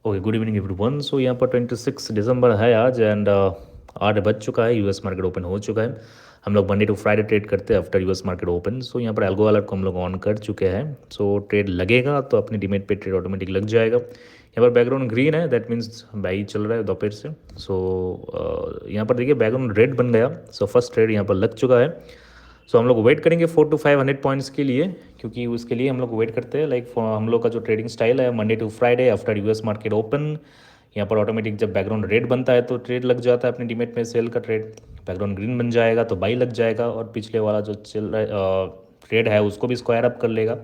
Okay, good evening everyone. So यहाँ पर 26 दिसंबर है आज एंड 8 बज चुका है। यूएस मार्केट ओपन हो चुका है। हम लोग मंडे टू फ्राइडे ट्रेड करते हैं आफ्टर यूएस मार्केट ओपन। सो यहाँ पर एल्गो अलर्ट को हम लोग ऑन कर चुके हैं। सो ट्रेड लगेगा तो अपनी डिमेट पे ट्रेड ऑटोमेटिक लग जाएगा। यहाँ पर बैकग्राउंड ग्रीन है, दैट मीन्स बाई चल रहा है दोपहर से। सो यहाँ पर देखिए बैकग्राउंड रेड बन गया। सो फर्स्ट ट्रेड यहाँ पर लग चुका है। सो हम लोग वेट करेंगे 4 to 500 पॉइंट्स के लिए, क्योंकि उसके लिए हम लोग वेट करते हैं। लाइक हम लोग का जो ट्रेडिंग स्टाइल है Monday to Friday after US market open. यहाँ पर ऑटोमेटिक जब बैकग्राउंड रेड बनता है तो ट्रेड लग जाता है अपने डीमेट में, सेल का ट्रेड। बैकग्राउंड ग्रीन बन जाएगा तो बाई लग जाएगा और पिछले वाला जो चल रहा है ट्रेड है उसको भी स्क्वायर अप कर लेगा।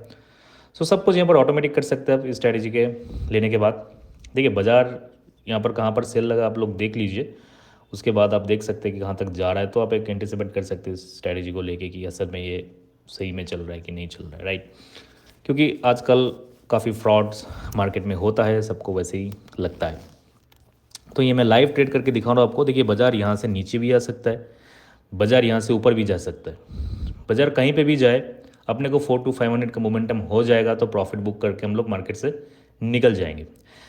सो सब कुछ यहाँ पर ऑटोमेटिक कर सकते हैं आप इस स्ट्रैटेजी के लेने के बाद। देखिए बाजार यहाँ पर कहाँ पर सेल लगा आप लोग देख लीजिए, उसके बाद आप देख सकते हैं कि कहाँ तक जा रहा है, तो आप एक एंटिसिपेट कर सकते हैं इस स्ट्रैटेजी को लेके कि असल में ये सही में चल रहा है कि नहीं चल रहा है, राइट। क्योंकि आजकल काफ़ी फ्रॉड्स मार्केट में होता है, सबको वैसे ही लगता है। तो ये मैं लाइव ट्रेड करके दिखा रहा हूँ आपको। देखिए बाजार यहाँ से नीचे भी आ सकता है, बाजार यहाँ से ऊपर भी जा सकता है। बाजार कहीं पे भी जाए अपने को 4 to 500 का मोमेंटम हो जाएगा तो प्रॉफिट बुक करके हम लोग मार्केट से निकल जाएंगे।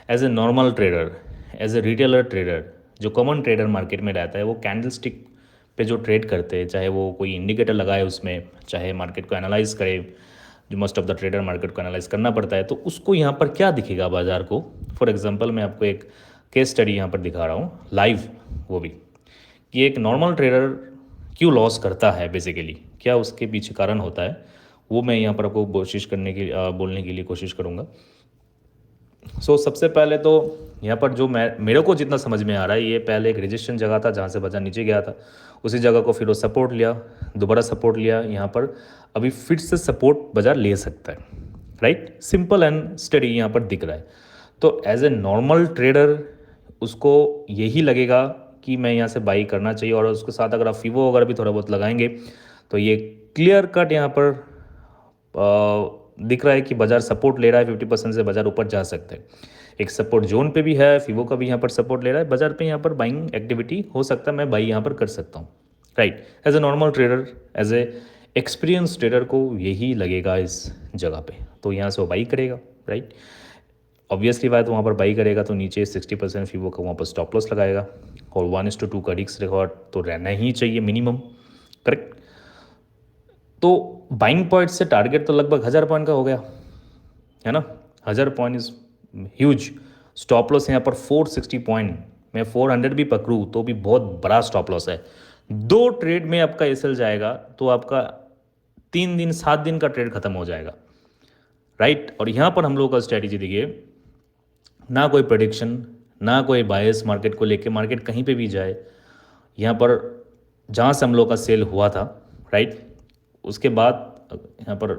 As a normal trader, as a retailer trader, जो कॉमन ट्रेडर मार्केट में रहता है, वो कैंडल स्टिक पे जो ट्रेड करते हैं, चाहे वो कोई इंडिकेटर लगाए उसमें, चाहे मार्केट को एनालाइज करे, जो most of the trader market को एनालाइज करना पड़ता है, तो उसको यहाँ पर क्या दिखेगा बाजार को। फॉर एग्जांपल मैं आपको एक केस स्टडी यहाँ पर दिखा रहा हूँ लाइव, वो भी कि एक नॉर्मल ट्रेडर क्यों लॉस करता है, बेसिकली क्या उसके पीछे कारण होता है, वो मैं यहाँ पर आपको कोशिश करने की बोलने के लिए कोशिश करूँगा। सो सबसे पहले तो यहाँ पर जो मैं मेरे को जितना समझ में आ रहा है, ये पहले एक रेजिस्टेंस जगह था जहाँ से बाजार नीचे गया था, उसी जगह को फिर वो सपोर्ट लिया, दोबारा सपोर्ट लिया, यहाँ पर अभी फिर से सपोर्ट बाजार ले सकता है, राइट। सिंपल एंड स्टडी यहाँ पर दिख रहा है। तो एज ए नॉर्मल ट्रेडर उसको यही लगेगा कि मैं यहाँ से बाई करना चाहिए, और उसके साथ अगर आप फीवो वगैरह भी थोड़ा बहुत लगाएंगे तो ये क्लियर कट यहाँ पर दिख रहा है कि बाजार सपोर्ट ले रहा है। 50% से बाजार ऊपर जा सकते हैं। एक सपोर्ट जोन पे भी है, फीवो का भी यहाँ पर सपोर्ट ले रहा है बाजार पे, यहाँ पर बाइंग एक्टिविटी हो सकता है, मैं बाई यहाँ पर कर सकता हूँ, right. As a normal trader, as a experience trader को यही लगेगा इस जगह पे, तो यहाँ से वो बाई करेगा, राइट। ऑब्वियसली बात, वहाँ पर बाई करेगा तो नीचे 60% फीवो का वहाँ पर स्टॉप लॉस लगाएगा, और 1:2 का रिस्क रिकॉर्ड तो रहना ही चाहिए मिनिमम, करेक्ट। तो बाइंग पॉइंट से टारगेट तो लगभग 1000 पॉइंट का हो गया, है ना। 1000 point is huge. Stop loss यहाँ पर 460 पॉइंट, मैं 400 भी पकड़ूँ तो भी बहुत बड़ा स्टॉप लॉस है। 2 ट्रेड में आपका एसएल जाएगा तो आपका 3 दिन 7 दिन का ट्रेड खत्म हो जाएगा, राइट। और यहाँ पर हम लोग का स्ट्रैटेजी देखिए, ना कोई प्रेडिक्शन, ना कोई बायस मार्केट को लेके, मार्केट कहीं पे भी जाए, यहाँ पर जहाँ से हम लोग का सेल हुआ था, राइट, उसके बाद यहाँ पर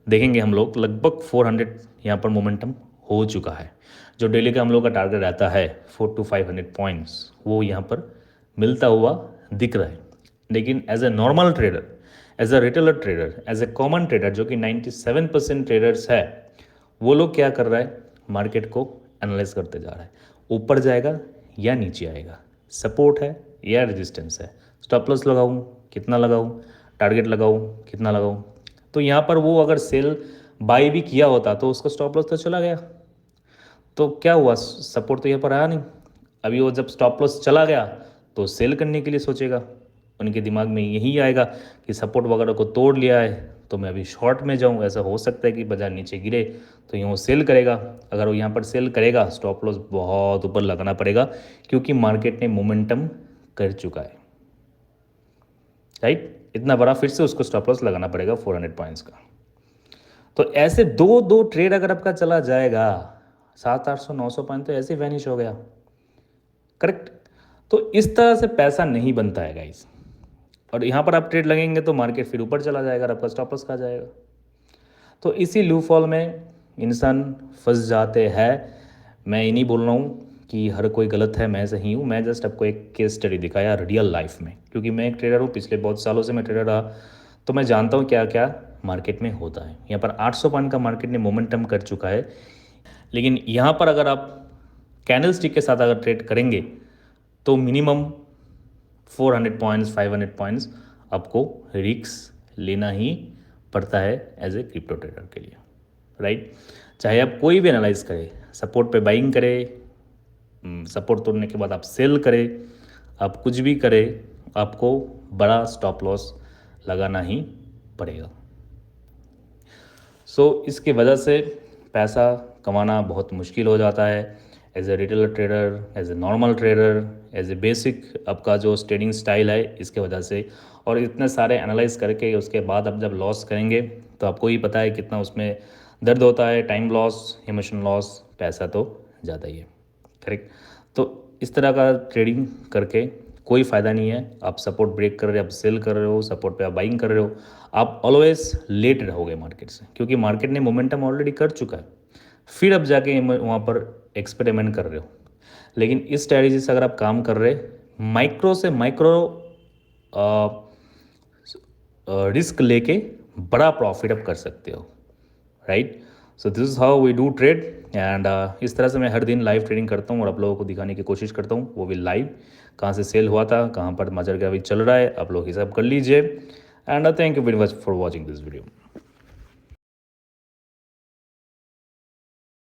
देखेंगे हम लोग लगभग 400 यहाँ पर मोमेंटम हो चुका है। जो डेली का हम लोग का टारगेट रहता है 4 to 500 पॉइंट्स, वो यहाँ पर मिलता हुआ दिख रहा है। लेकिन as a normal trader, as a retailer trader, as a common trader, जो कि 97% ट्रेडर्स है, वो लोग क्या कर रहा है, मार्केट को एनालाइज करते जा रहा है, ऊपर जाएगा या नीचे आएगा, सपोर्ट है या रेजिस्टेंस है, स्टॉप लॉस लगाऊं कितना लगाऊं, टारगेट लगाऊं कितना लगाऊं। तो यहाँ पर वो अगर सेल बाई भी किया होता तो उसका स्टॉप लॉस तो चला गया, तो क्या हुआ, सपोर्ट तो यहाँ पर आया नहीं। अभी वो जब स्टॉप लॉस चला गया तो सेल करने के लिए सोचेगा, उनके दिमाग में यही आएगा कि सपोर्ट वगैरह को तोड़ लिया है तो मैं अभी शॉर्ट में जाऊं। ऐसा हो सकता है कि बाजार नीचे गिरे तो यहाँ वो सेल करेगा। अगर वो यहाँ पर सेल करेगा, स्टॉप लॉस बहुत ऊपर लगाना पड़ेगा, क्योंकि मार्केट ने मोमेंटम कर चुका है, राइट। इतना बड़ा फिर से उसको स्टॉप लॉस लगाना पड़ेगा 400 पॉइंट्स का। तो ऐसे दो ट्रेड अगर आपका चला जाएगा, 700-800-900 पॉइंट तो ऐसे वैनिश हो गया, करेक्ट। तो इस तरह से पैसा नहीं बनता है गाइस। और यहाँ पर आप ट्रेड लगेंगे तो मार्केट फिर ऊपर चला जाएगा और आपका स्टॉप लॉस खा जाएगा। तो इसी लू फॉल में इंसान फंस जाते हैं। मैं ये नहीं बोल रहा हूँ कि हर कोई गलत है, मैं सही हूँ, मैं जस्ट आपको एक केस स्टडी दिखाया रियल लाइफ में, क्योंकि मैं एक ट्रेडर हूँ, पिछले बहुत सालों से मैं ट्रेडर रहा, तो मैं जानता हूँ क्या क्या मार्केट में होता है। यहाँ पर 800 पॉइंट का मार्केट ने मोमेंटम कर चुका है, लेकिन यहाँ पर अगर आप कैंडल स्टिक के साथ अगर ट्रेड करेंगे तो मिनिमम 400 पॉइंट्स 500 पॉइंट्स आपको रिस्क लेना ही पड़ता है एज ए क्रिप्टो ट्रेडर के लिए, राइट। चाहे आप कोई भी एनालाइज करें, सपोर्ट पे बाइंग करें, सपोर्ट तोड़ने के बाद आप सेल करें, आप कुछ भी करें, आपको बड़ा स्टॉप लॉस लगाना ही पड़ेगा। इसके वजह से पैसा कमाना बहुत मुश्किल हो जाता है as a retail trader, as a normal trader, as a basic आपका जो ट्रेडिंग स्टाइल है इसके वजह से। और इतने सारे एनालाइज करके उसके बाद आप जब लॉस करेंगे तो आपको ही पता है कितना उसमें दर्द होता है, टाइम लॉस, इमोशन लॉस, पैसा तो ज़्यादा ही है। करेक्ट। तो इस तरह का ट्रेडिंग करके कोई फ़ायदा नहीं है। आप सपोर्ट ब्रेक कर रहे हो, आप सेल कर रहे हो, सपोर्ट पे आप बाइंग कर रहे हो, आप ऑलवेज लेट रहोगे मार्केट से, क्योंकि मार्केट ने मोमेंटम ऑलरेडी कर चुका है। फिर अब जाके वहाँ पर एक्सपेरिमेंट कर रहे हो। लेकिन इस स्ट्रैटेजी से अगर आप काम कर रहे, माइक्रो से माइक्रो रिस्क लेके बड़ा प्रॉफिट आप कर सकते हो, right. So this is how we do trade. And इस तरह से मैं हर दिन लाइव ट्रेडिंग करता हूँ और आप लोगों को दिखाने की कोशिश करता हूँ, वो भी लाइव, कहाँ से सेल हुआ था, कहाँ पर मार्केट अभी चल रहा है, आप लोग हिसाब कर लीजिए। And thank you very much for watching this video.